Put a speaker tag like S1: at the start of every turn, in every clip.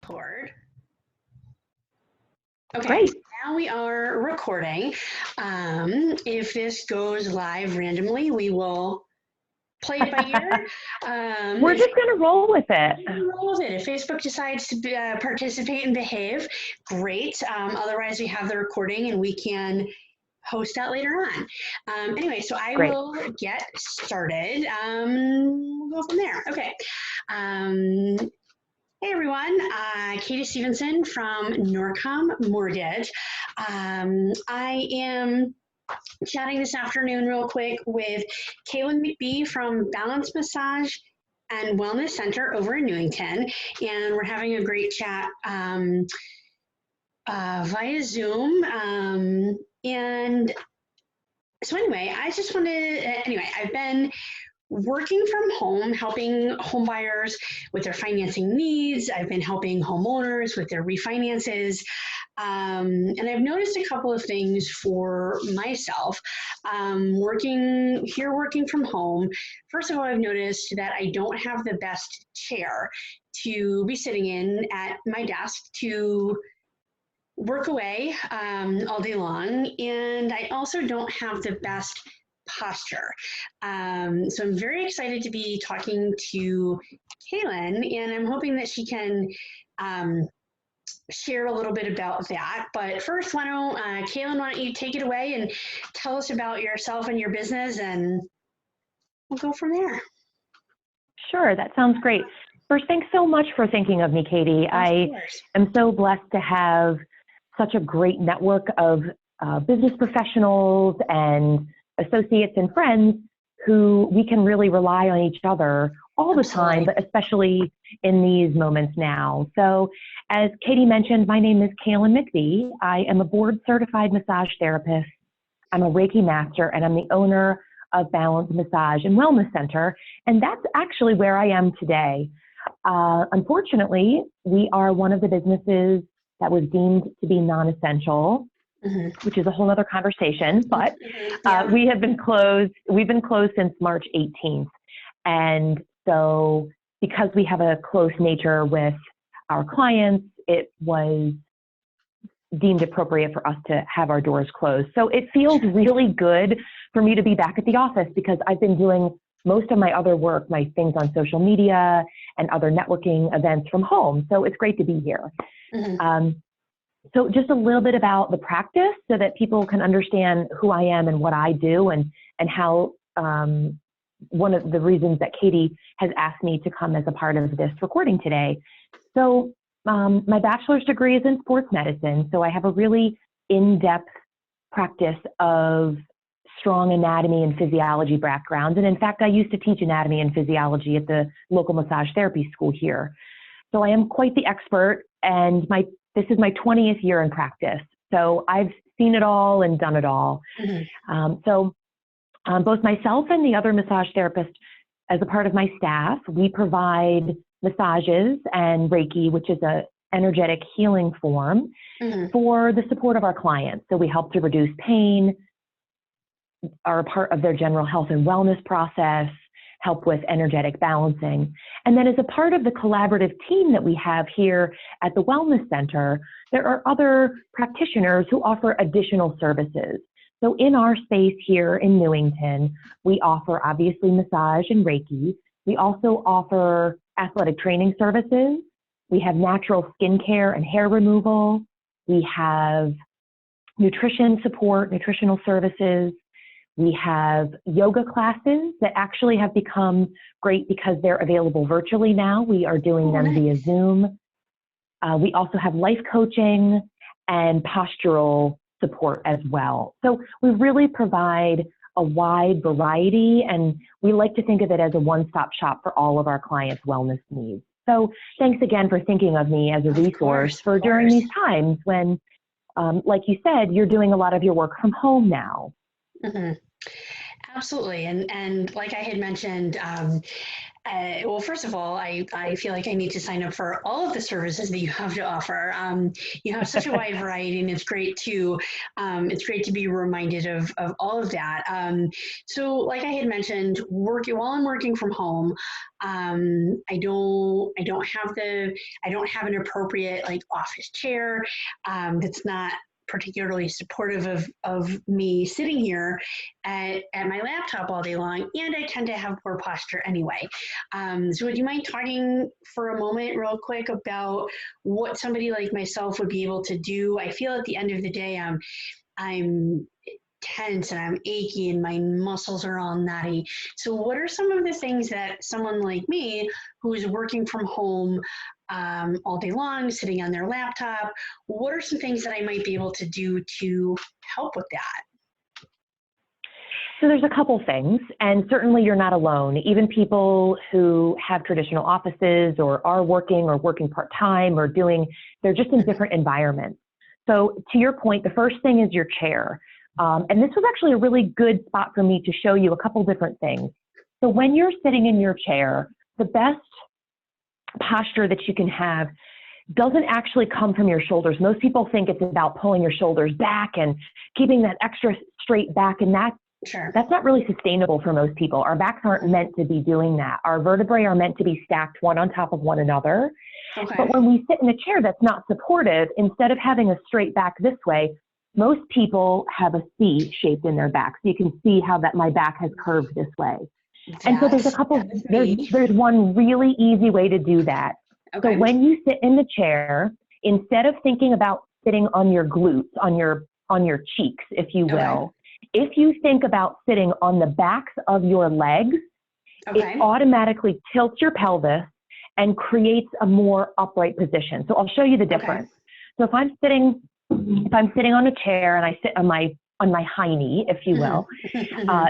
S1: record. Okay,
S2: Great.
S1: now we are recording. If this goes live randomly, we will play it by ear.
S2: We're just going to roll with it.
S1: Roll with it. If Facebook decides to participate and behave, great. Otherwise, we have the recording and we can host that later on. Anyway, so I
S2: Great.
S1: will get started. We'll go from there. Okay. Hey everyone, Katie Stevenson from Norcom Mortgage. I am chatting this afternoon real quick with Cailin McBee from Balance Massage and Wellness Center over in Newington, and we're having a great chat via Zoom. And so anyway, I just wanted, I've been working from home, helping home buyers with their financing needs. I've been helping homeowners with their refinances. And I've noticed a couple of things for myself. Working from home, first of all, I've noticed that I don't have the best chair to be sitting in at my desk to work away all day long. And I also don't have the best posture. So I'm very excited to be talking to Cailin, and I'm hoping that she can share a little bit about that. But first, Cailin, why don't you take it away and tell us about yourself and your business, and we'll go from there.
S2: Sure, that sounds great. First, thanks so much for thinking of me, Katie. I am so blessed to have such a great network of business professionals and associates and friends who we can really rely on each other all the time, but especially in these moments now. So as Katie mentioned, my name is Cailin McBee. I am a board certified massage therapist. I'm a Reiki master, and I'm the owner of Balance Massage and Wellness Center. And that's actually where I am today. Unfortunately, we are one of the businesses that was deemed to be non-essential, which is a whole other conversation, but we have been closed. We've been closed since March 18th. And so because we have a close nature with our clients, it was deemed appropriate for us to have our doors closed. So it feels really good for me to be back at the office because I've been doing most of my other work, my things on social media and other networking events from home. So it's great to be here. So just a little bit about the practice so that people can understand who I am and what I do and how one of the reasons that Katie has asked me to come as a part of this recording today. So my bachelor's degree is in sports medicine. So I have a really in-depth practice of strong anatomy and physiology background. And in fact, I used to teach anatomy and physiology at the local massage therapy school here. So I am quite the expert, and this is my 20th year in practice. So I've seen it all and done it all. So both myself and the other massage therapist, as a part of my staff, we provide massages and Reiki, which is an energetic healing form, for the support of our clients. So we help to reduce pain, are a part of their general health and wellness process, help with energetic balancing. And then as a part of the collaborative team that we have here at the Wellness Center, there are other practitioners who offer additional services. So in our space here in Newington, we offer obviously massage and Reiki. We also offer athletic training services. We have natural skincare and hair removal. We have nutrition support, nutritional services. We have yoga classes that actually have become great because they're available virtually now. We are doing them via Zoom. We also have life coaching and postural support as well. So we really provide a wide variety, and we like to think of it as a one-stop shop for all of our clients' wellness needs. So thanks again for thinking of me as a resource for during these times when, like you said, you're doing a lot of your work from home now.
S1: Absolutely. And like I had mentioned, well, first of all, I feel like I need to sign up for all of the services that you have to offer. You have such a wide variety, and it's great to be reminded of all of that. So, like I had mentioned, working while I'm working from home, I don't have an appropriate like office chair that's not particularly supportive of me sitting here at my laptop all day long, and I tend to have poor posture anyway. So would you mind talking for a moment real quick about what somebody like myself would be able to do? I feel at the end of the day, I'm tense and I'm achy and my muscles are all knotty. So what are some of the things that someone like me who is working from home all day long, sitting on their laptop, what are some things that I might be able to do to help with that?
S2: So there's a couple things, and certainly you're not alone. Even people who have traditional offices or are working part-time they're just in different environments. So to your point, the first thing is your chair. And this was actually a really good spot for me to show you a couple different things. So when you're sitting in your chair, the best posture that you can have doesn't actually come from your shoulders. Most people think it's about pulling your shoulders back and keeping that extra straight back, and that's not really sustainable for most people. Our backs aren't meant to be doing that. Our vertebrae are meant to be stacked one on top of one another.
S1: Okay.
S2: But when we sit in a chair that's not supportive, instead of having a straight back this way, most people have a C shaped in their back. So you can see how my back has curved this way. And so there's one really easy way to do that.
S1: Okay.
S2: So when you sit in the chair, instead of thinking about sitting on your glutes, on your cheeks, if you will, if you think about sitting on the backs of your legs, it automatically tilts your pelvis and creates a more upright position. So I'll show you the difference. So if I'm sitting on a chair and I sit on my high knee, if you will,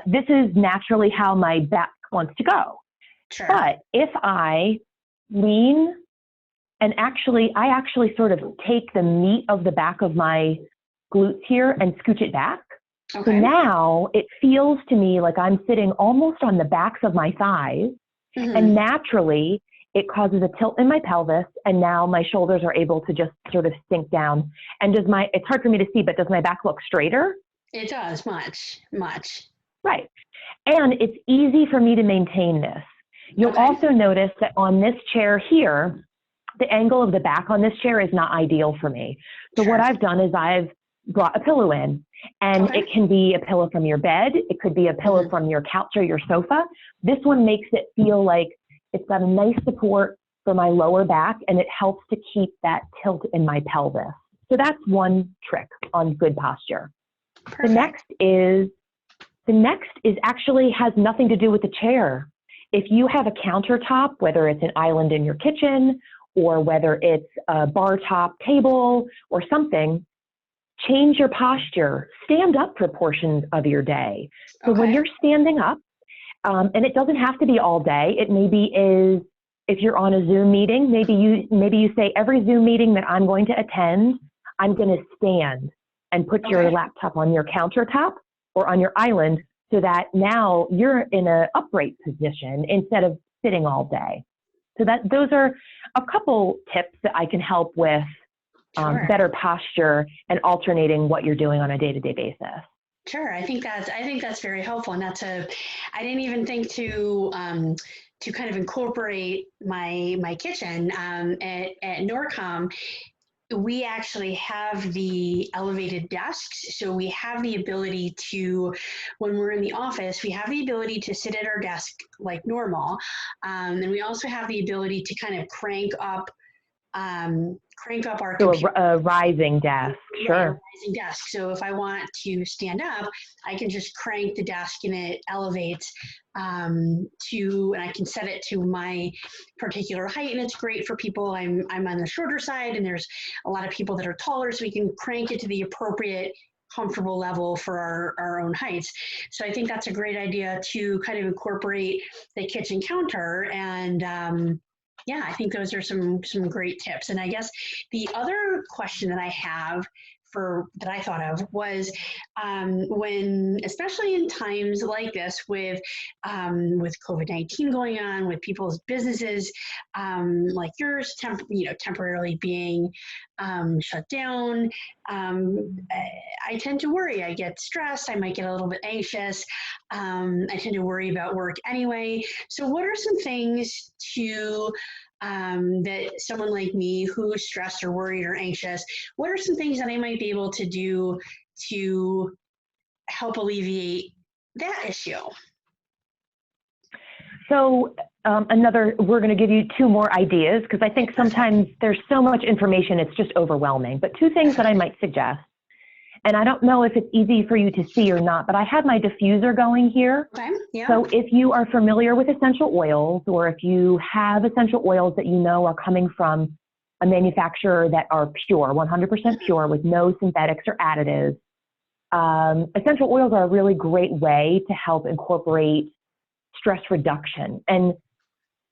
S2: this is naturally how my back wants to go.
S1: Sure.
S2: But if I lean and I actually sort of take the meat of the back of my glutes here and scooch it back. So now it feels to me like I'm sitting almost on the backs of my thighs, and naturally it causes a tilt in my pelvis, and now my shoulders are able to just sort of sink down. And it's hard for me to see, but does my back look straighter?
S1: It does, much.
S2: Right. And it's easy for me to maintain this. You'll also notice that on this chair here, the angle of the back on this chair is not ideal for me. So what I've done is I've brought a pillow in, and it can be a pillow from your bed. It could be a pillow from your couch or your sofa. This one makes it feel like it's got a nice support for my lower back, and it helps to keep that tilt in my pelvis. So that's one trick on good posture. The next is actually has nothing to do with the chair. If you have a countertop, whether it's an island in your kitchen or whether it's a bar top table or something, change your posture. Stand up for portions of your day. So when you're standing up, and it doesn't have to be all day. It maybe is, if you're on a Zoom meeting, maybe you say every Zoom meeting that I'm going to attend, I'm going to stand and put your laptop on your countertop or on your island, so that now you're in an upright position instead of sitting all day. So those are a couple tips that I can help with better posture and alternating what you're doing on a day-to-day basis.
S1: Sure, I think that's very helpful, and I didn't even think to kind of incorporate my kitchen at Norcom. We actually have the elevated desks, so we have the ability to, when we're in the office, we have the ability to sit at our desk like normal, and we also have the ability to kind of crank up our computer.
S2: A rising desk, sure.
S1: Yeah, a rising desk. So if I want to stand up, I can just crank the desk and it elevates and I can set it to my particular height, and it's great for people. I'm on the shorter side, and there's a lot of people that are taller, so we can crank it to the appropriate comfortable level for our own heights. So I think that's a great idea to kind of incorporate the kitchen counter, and I think those are some great tips. And I guess the other question that I have that I thought of was when, especially in times like this, with COVID-19 going on, with people's businesses like yours, temporarily being shut down. I tend to worry. I get stressed. I might get a little bit anxious. I tend to worry about work anyway. So, what are some things that someone like me who's stressed or worried or anxious, what are some things that I might be able to do to help alleviate that issue?
S2: So we're going to give you two more ideas, because I think sometimes there's so much information, it's just overwhelming. But two things that I might suggest, and I don't know if it's easy for you to see or not, but I have my diffuser going here.
S1: Okay. Yeah.
S2: So if you are familiar with essential oils, or if you have essential oils that you know are coming from a manufacturer that are pure, 100% pure, with no synthetics or additives, essential oils are a really great way to help incorporate stress reduction. And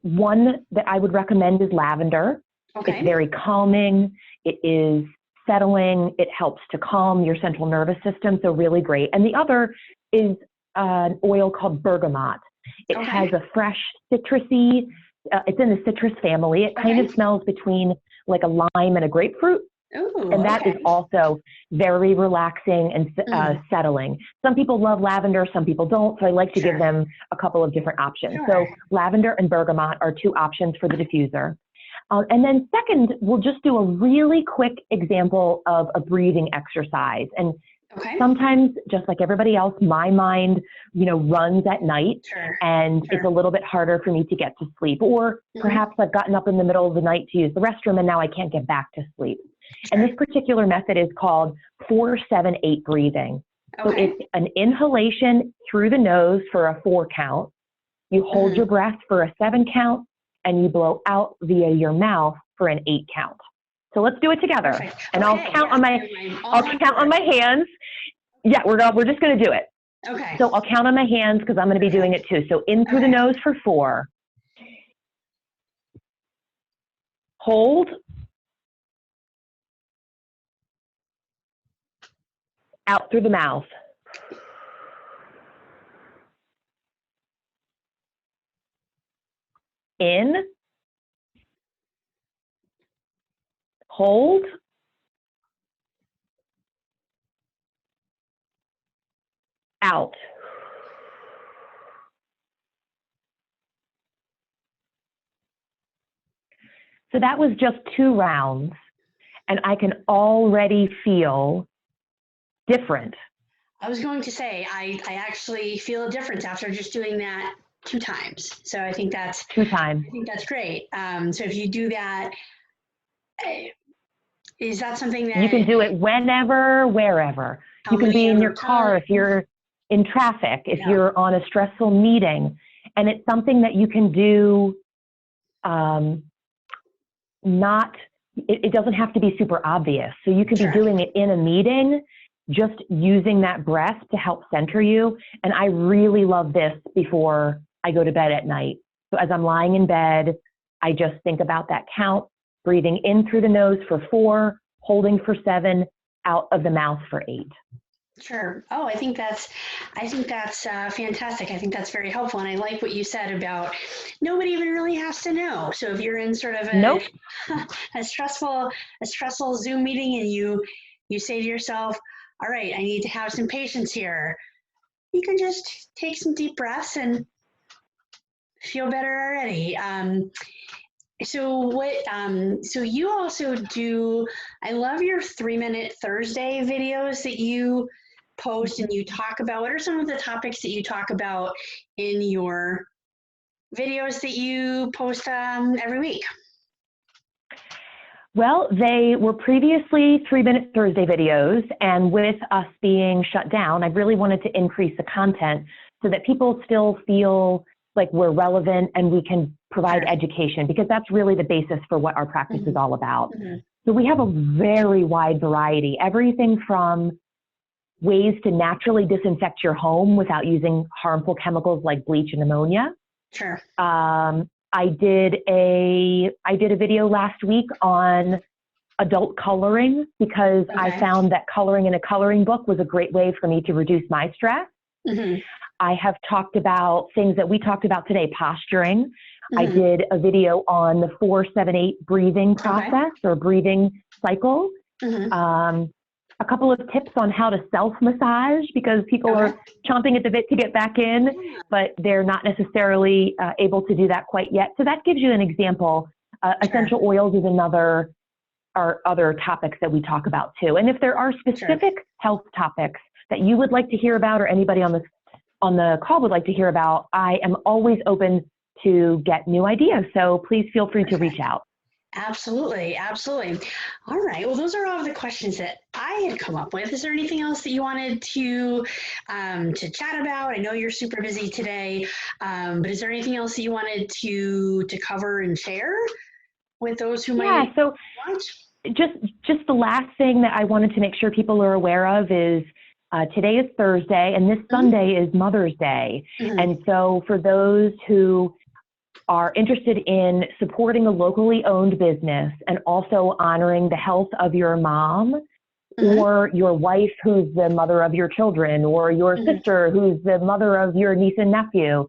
S2: one that I would recommend is lavender.
S1: Okay.
S2: It's very calming. It is settling. It helps to calm your central nervous system, so really great. And the other is an oil called bergamot. It has a fresh citrusy, it's in the citrus family. It kind of smells between like a lime and a grapefruit.
S1: Ooh,
S2: and that is also very relaxing and settling. Some people love lavender, some people don't, so I like to give them a couple of different options. So lavender and bergamot are two options for the diffuser. And then second, we'll just do a really quick example of a breathing exercise. And sometimes, just like everybody else, my mind, runs at night, and it's a little bit harder for me to get to sleep. Or perhaps I've gotten up in the middle of the night to use the restroom, and now I can't get back to sleep. And this particular method is called 4-7-8 breathing. So it's an inhalation through the nose for a 4 count. You hold your breath for a 7 count, and you blow out via your mouth for an 8 count. So let's do it together. And I'll count on my hands. Yeah, we're just going to do it.
S1: Okay.
S2: So I'll count on my hands because I'm going to be doing it too. So in through the nose for 4. Hold. Out through the mouth. In. Hold. Out. So that was just 2 rounds, and I can already feel different.
S1: I was going to say, I actually feel a difference after just doing that 2 times. So I think that's
S2: 2 times.
S1: I think that's great. So if you do that, is that something that
S2: you can do it whenever, wherever? You can be in your car if you're in traffic, if you're on a stressful meeting, and it's something that you can do. It doesn't have to be super obvious. So you could be doing it in a meeting, just using that breath to help center you. And I really love this before I go to bed at night. So as I'm lying in bed, I just think about that count, breathing in through the nose for 4, holding for 7, out of the mouth for 8.
S1: Sure. Oh, I think that's fantastic. I think that's very helpful. And I like what you said about nobody even really has to know. So if you're in sort of a stressful Zoom meeting and you say to yourself, all right, I need to have some patience here, you can just take some deep breaths and feel better already. So you also do, I love your 3-minute Thursday videos that you post and you talk about. What are some of the topics that you talk about in your videos that you post every week?
S2: Well, they were previously 3-minute Thursday videos, and with us being shut down, I really wanted to increase the content so that people still feel like we're relevant and we can provide education, because that's really the basis for what our practice is all about. So we have a very wide variety, everything from ways to naturally disinfect your home without using harmful chemicals like bleach and ammonia. I did a video last week on adult coloring because I found that coloring in a coloring book was a great way for me to reduce my stress. I have talked about things that we talked about today, posturing. I did a video on the 4-7-8 breathing process or breathing cycle. A couple of tips on how to self-massage because people are chomping at the bit to get back in, but they're not necessarily able to do that quite yet. So that gives you an example. Essential oils is another, or other topics that we talk about too. And if there are specific health topics that you would like to hear about, or anybody on the call would like to hear about, I am always open to get new ideas. So please feel free to reach out.
S1: Absolutely, absolutely. All right. Well, those are all the questions that I had come up with. Is there anything else that you wanted to chat about? I know you're super busy today, but is there anything else that you wanted to cover and share with those who might watch? Just the last thing that I wanted to make sure people are aware of is today is Thursday, and this Sunday is Mother's Day. And so for those who are interested in supporting a locally owned business and also honoring the health of your mom or your wife who's the mother of your children or your sister who's the mother of your niece and nephew,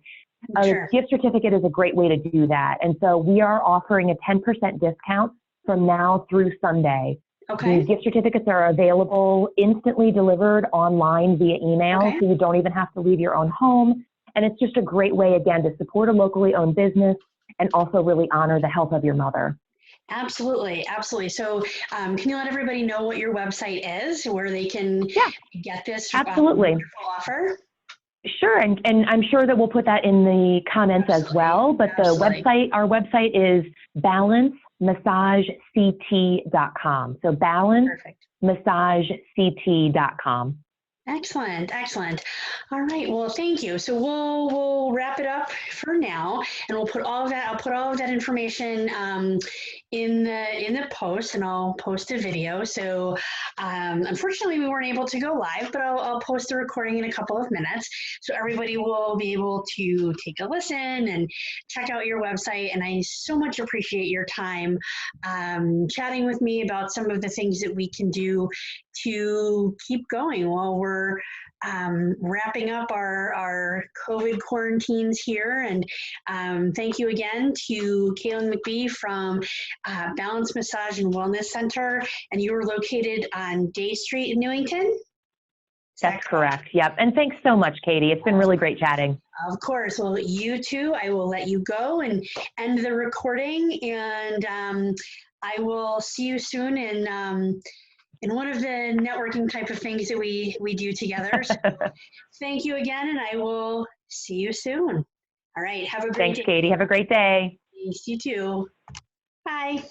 S1: a gift certificate is a great way to do that. And so we are offering a 10% discount from now through Sunday. The gift certificates are available instantly delivered online via email, so you don't even have to leave your own home. And it's just a great way, again, to support a locally owned business and also really honor the health of your mother. Absolutely, absolutely. So can you let everybody know what your website is, where they can get this wonderful offer?
S2: Sure, and I'm sure that we'll put that in the comments as well, but the website, our website is balancemassagect.com. So balancemassagect.com.
S1: Excellent, excellent. All right, well, thank you. So we'll wrap it up for now, and we'll put all of that. I'll put all of that information in the post, and I'll post a video. So unfortunately, we weren't able to go live, but I'll post the recording in a couple of minutes, so everybody will be able to take a listen and check out your website. And I so much appreciate your time chatting with me about some of the things that we can do to keep going while we're wrapping up our COVID quarantines here. And thank you again to Cailin McBee from Balance Massage and Wellness Center. And you are located on Day Street in Newington?
S2: That's correct. Yep. And thanks so much, Katie. It's been really great chatting. Of
S1: course. Well, you too. I will let you go and end the recording. And I will see you soon in one of the networking type of things that we do together. So thank you again, and I will see you soon. All right, have a great day.
S2: Thanks, Katie. Have a great day.
S1: Thanks, you too. Bye.